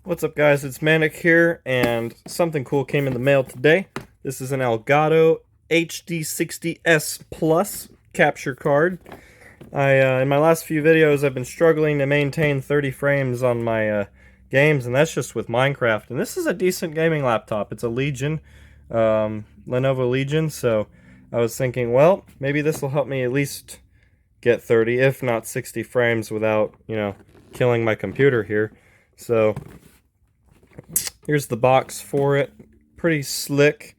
What's up, guys? It's Manic here, and something cool came in the mail today. This is an Elgato HD60S Plus capture card. In my last few videos, I've been struggling to maintain 30 frames on my games, and that's just with Minecraft. And this is a decent gaming laptop. It's a Legion, Lenovo Legion, so I was thinking, well, maybe this will help me at least get 30, if not 60 frames without, killing my computer here. So here's the box for it. Pretty slick.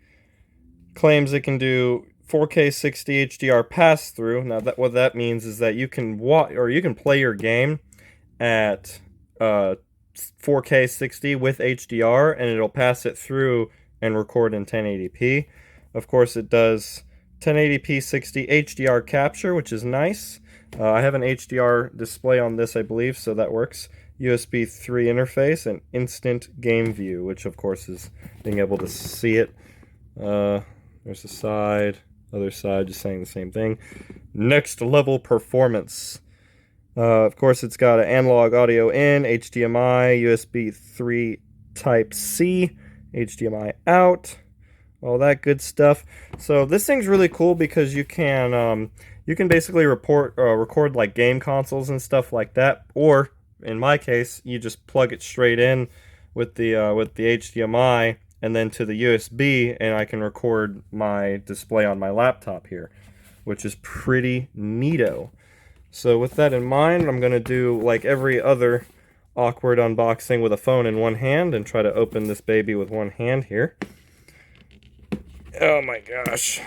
Claims it can do 4K 60 HDR pass-through. Now, what that means is that you can play your game at 4K 60 with HDR, and it'll pass it through and record in 1080p. Of course, it does 1080p 60 HDR capture, which is nice. I have an HDR display on this, I believe, so that works. USB 3 interface and instant game view, which of course is being able to see it. There's the side, other side, just saying the same thing. Next level performance. Of course, it's got an analog audio in, HDMI, USB 3 Type C, HDMI out, all that good stuff. So this thing's really cool because you can basically record like game consoles and stuff like that, or in my case, you just plug it straight in with the HDMI and then to the USB, and I can record my display on my laptop here, which is pretty neato. So with that in mind, I'm going to do like every other awkward unboxing with a phone in one hand and try to open this baby with one hand here. Oh my gosh.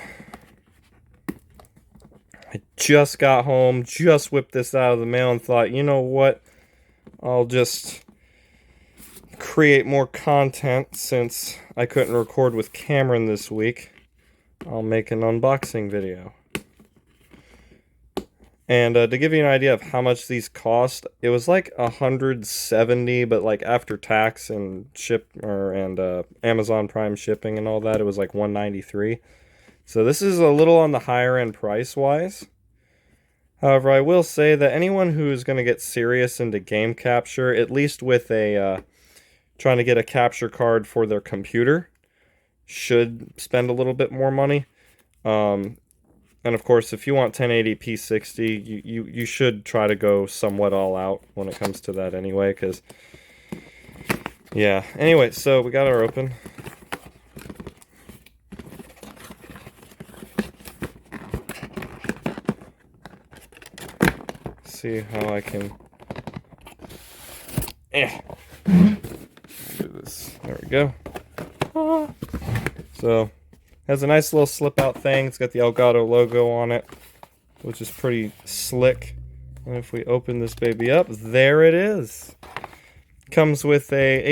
I just got home, just whipped this out of the mail and thought, you know what? I'll just create more content since I couldn't record with Cameron this week. I'll make an unboxing video. And to give you an idea of how much these cost, it was like $170, but like after tax and Amazon Prime shipping and all that, it was like $193. So this is a little on the higher end price-wise. However, I will say that anyone who is going to get serious into game capture, at least with trying to get a capture card for their computer, should spend a little bit more money. And of course, if you want 1080p 60, you should try to go somewhat all out when it comes to that anyway, because, yeah. Anyway, so we got our open. See how I can do this. There we go. So has a nice little slip out thing. It's got the Elgato logo on it, which is pretty slick. And if we open this baby up, there it is. Comes with a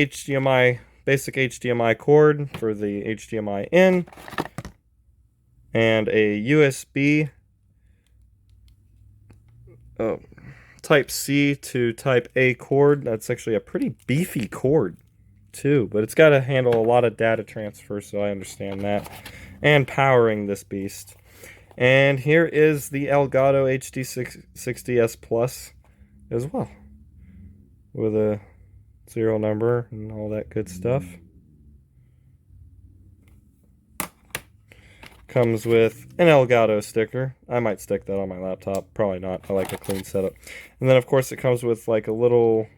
basic HDMI cord for the HDMI in, and a USB Type C to Type A cord. That's actually a pretty beefy cord too, but it's got to handle a lot of data transfer, so I understand that. And powering this beast. And here is the Elgato HD60S Plus as well, with a serial number and all that good stuff. Comes with an Elgato sticker. I might stick that on my laptop. Probably not. I like a clean setup. And then, of course, it comes with like a little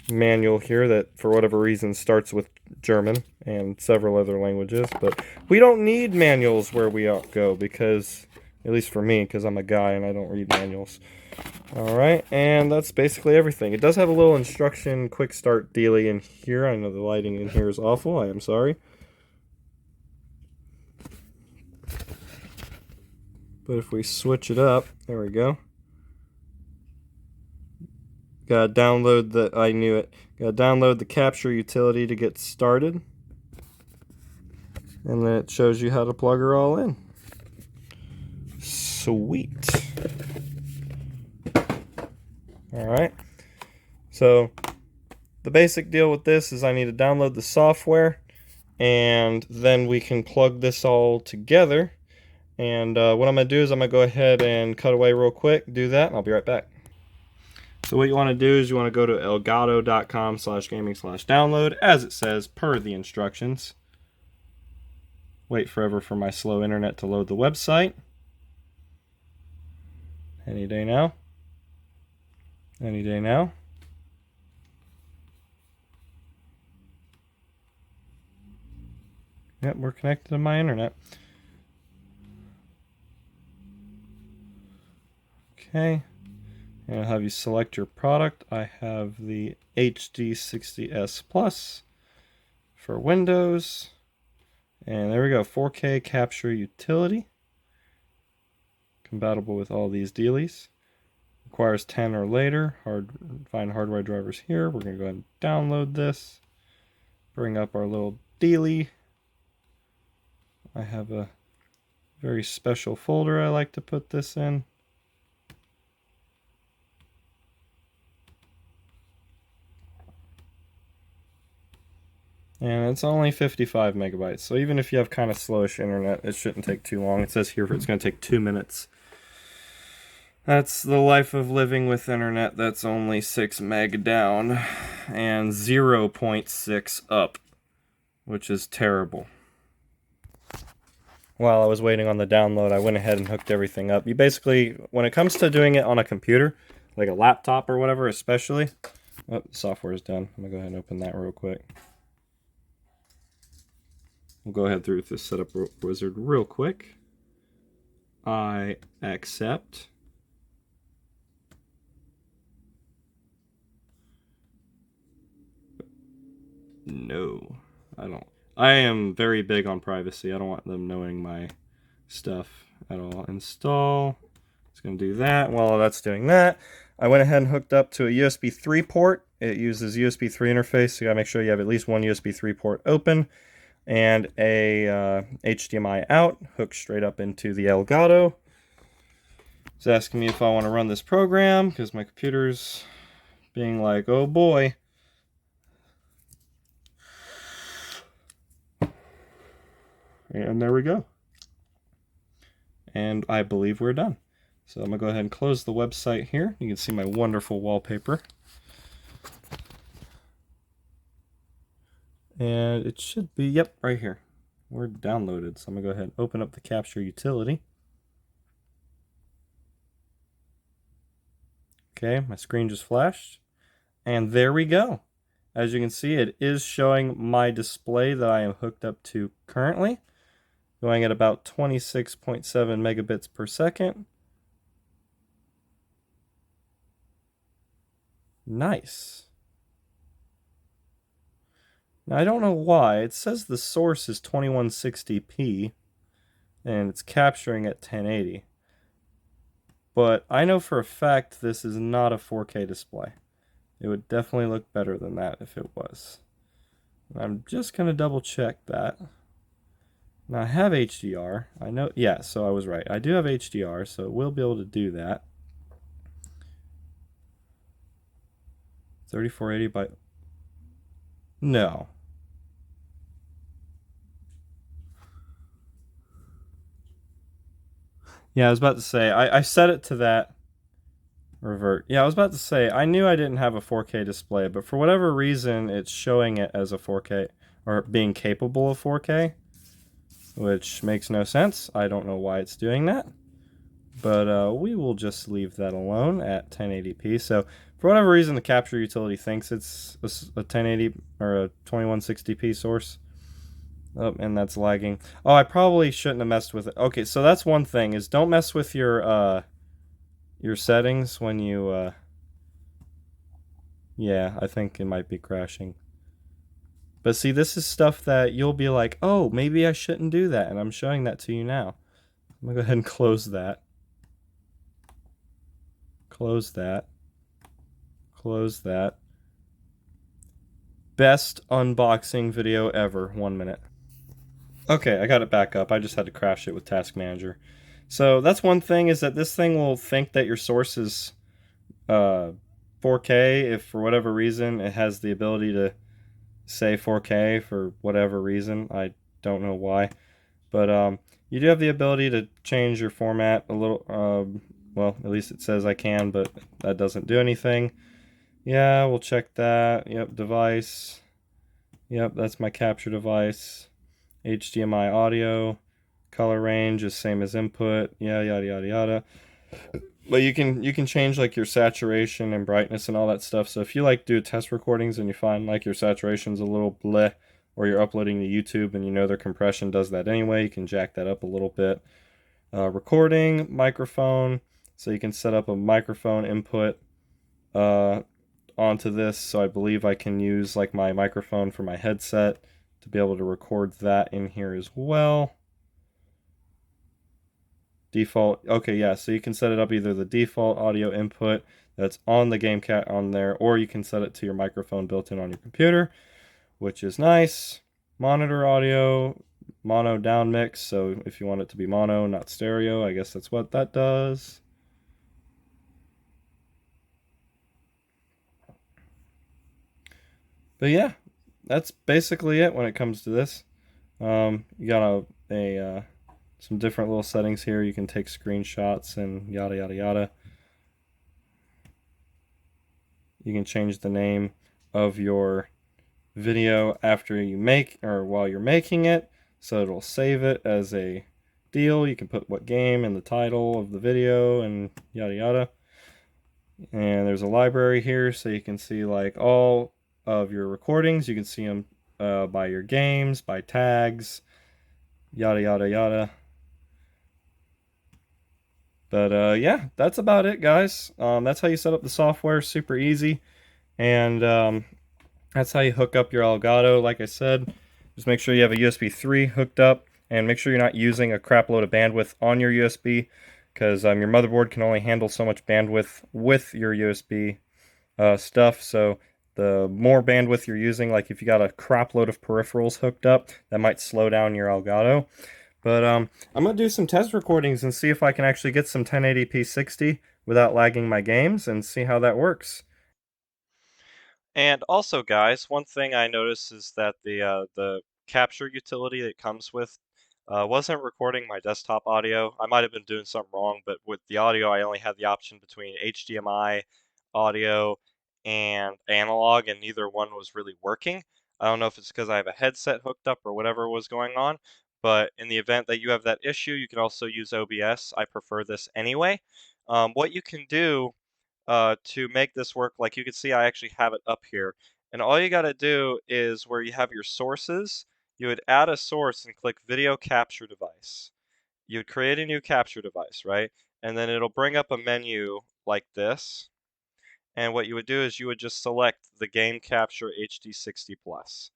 manual here that, for whatever reason, starts with German and several other languages. But we don't need manuals where we go because, at least for me, because I'm a guy and I don't read manuals. Alright, and that's basically everything. It does have a little instruction quick start dealy in here. I know the lighting in here is awful. I am sorry. But if we switch it up, there we go. Gotta download Gotta download the capture utility to get started. And then it shows you how to plug her all in. Sweet. Alright. So, the basic deal with this is I need to download the software, and then we can plug this all together. And what I'm going to do is I'm going to go ahead and cut away real quick, do that, and I'll be right back. So what you want to do is you want to go to elgato.com/gaming/download, as it says per the instructions. Wait forever for my slow internet to load the website. Any day now. Any day now. Yep, we're connected to my internet. Okay. And I'll have you select your product. I have the HD60S Plus for Windows. And there we go, 4K capture utility. Compatible with all these dealies. Requires 10 or later. Find hardware drivers here. We're going to go ahead and download this. Bring up our little dealie. I have a very special folder I like to put this in. And it's only 55 megabytes. So even if you have kind of slowish internet, it shouldn't take too long. It says here it's going to take 2 minutes. That's the life of living with internet that's only 6 meg down and 0.6 up, which is terrible. While I was waiting on the download, I went ahead and hooked everything up. You basically, when it comes to doing it on a computer, like a laptop or whatever especially, oh, the software is done. I'm going to go ahead and open that real quick. We'll go ahead through this setup wizard real quick. I accept. No, I don't. I am very big on privacy. I don't want them knowing my stuff at all. Install. It's going to do that. While that's doing that, I went ahead and hooked up to a USB 3 port. It uses USB 3 interface, so you got to make sure you have at least one USB 3 port open. And a HDMI out, hooked straight up into the Elgato. It's asking me if I want to run this program, because my computer's being like, oh boy. And there we go. And I believe we're done. So I'm going to go ahead and close the website here. You can see my wonderful wallpaper. And it should be, yep, right here. We're downloaded. So I'm going to go ahead and open up the capture utility. Okay, my screen just flashed. And there we go. As you can see, it is showing my display that I am hooked up to currently, going at about 26.7 megabits per second. Nice. Now, I don't know why. It says the source is 2160p, and it's capturing at 1080. But I know for a fact this is not a 4K display. It would definitely look better than that if it was. I'm just going to double check that. Now I have HDR. I know, yeah, so I was right. I do have HDR, so it will be able to do that. 3480 by... No. Yeah, I was about to say, I set it to that. Revert. Yeah, I was about to say, I knew I didn't have a 4K display, but for whatever reason, it's showing it as a 4K, or being capable of 4K, which makes no sense. I don't know why it's doing that, but we will just leave that alone at 1080p. So, for whatever reason, the capture utility thinks it's a 1080 or a 2160p source. Oh, and that's lagging. Oh, I probably shouldn't have messed with it. Okay, so that's one thing, is don't mess with your settings when you, yeah, I think it might be crashing. But see, this is stuff that you'll be like, oh, maybe I shouldn't do that, and I'm showing that to you now. I'm going to go ahead and close that. Close that. Close that. Best unboxing video ever, 1 minute. Okay, I got it back up. I just had to crash it with Task Manager. So that's one thing, is that this thing will think that your source is 4K if for whatever reason it has the ability to say 4K for whatever reason. I don't know why. But you do have the ability to change your format a little, Well, at least it says I can, but that doesn't do anything. Yeah, we'll check that. Yep, device. Yep, that's my capture device. HDMI audio. Color range is same as input. Yeah, yada yada yada. But you can change like your saturation and brightness and all that stuff. So if you like do test recordings and you find like your saturation's a little bleh, or you're uploading to YouTube and you know their compression does that anyway, you can jack that up a little bit. Recording, microphone. So you can set up a microphone input uh, onto this. So I believe I can use like my microphone for my headset to be able to record that in here as well. Default, okay, yeah, so you can set it up either the default audio input that's on the game cat on there, or you can set it to your microphone built in on your computer, which is nice. Monitor audio, mono down mix, so if you want it to be mono, not stereo, I guess that's what that does. But yeah, that's basically it when it comes to this. You got some different little settings here. You can take screenshots and yada yada yada. You can change the name of your video after you make or while you're making it, so it'll save it as a deal. You can put what game in the title of the video and yada yada. And there's a library here, so you can see like all of your recordings. You can see them by your games, by tags, yada yada yada. But yeah, that's about it, guys. That's how you set up the software. Super easy. And that's how you hook up your Elgato. Like I said, just make sure you have a USB 3 hooked up, and make sure you're not using a crap load of bandwidth on your USB, because your motherboard can only handle so much bandwidth with your USB stuff. So the more bandwidth you're using, like if you got a crap load of peripherals hooked up, that might slow down your Elgato. But I'm gonna do some test recordings and see if I can actually get some 1080p 60 without lagging my games and see how that works. And also, guys, one thing I noticed is that the capture utility that comes with wasn't recording my desktop audio. I might have been doing something wrong, but with the audio, I only had the option between HDMI audio and analog, and neither one was really working. I don't know if it's because I have a headset hooked up or whatever was going on, but in the event that you have that issue, you can also use OBS. I prefer this anyway. What you can do to make this work, like you can see I actually have it up here. And all you got to do is where you have your sources, you would add a source and click video capture device. You would create a new capture device, right? And then it'll bring up a menu like this. And what you would do is you would just select the game capture HD60 plus.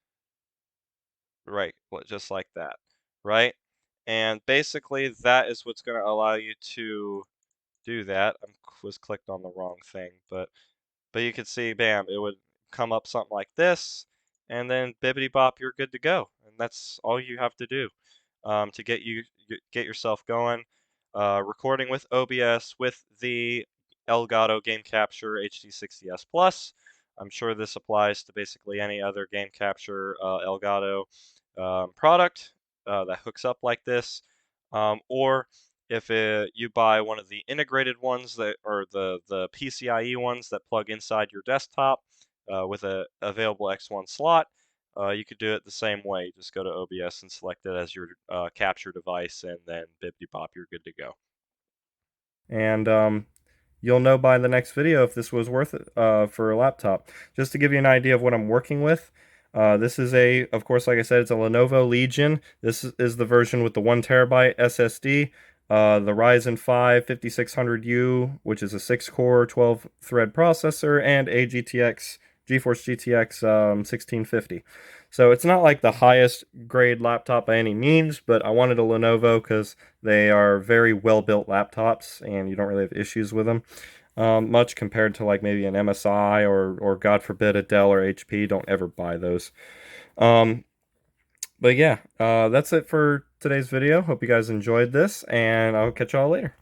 Right, just like that, right? And basically that is what's going to allow you to do that. I was clicked on the wrong thing, but you could see, bam, it would come up something like this, and then bibbity bop, you're good to go. And that's all you have to do to get yourself going. Recording with OBS with the Elgato Game Capture HD60S Plus. I'm sure this applies to basically any other game capture Elgato product that hooks up like this, or if you buy one of the integrated ones that, or the PCIe ones that plug inside your desktop with a available X1 slot, you could do it the same way. Just go to OBS and select it as your capture device, and then bippity bop, you're good to go. And you'll know by the next video if this was worth it for a laptop. Just to give you an idea of what I'm working with, this is of course, like I said, it's a Lenovo Legion. This is the version with the 1 TB SSD, the Ryzen 5 5600U, which is a 6-core, 12-thread processor, and a GeForce GTX 1650. So it's not like the highest grade laptop by any means, but I wanted a Lenovo because they are very well-built laptops, and you don't really have issues with them much compared to like maybe an MSI or God forbid a Dell or HP. Don't ever buy those. But yeah, that's it for today's video. Hope you guys enjoyed this, and I'll catch y'all later.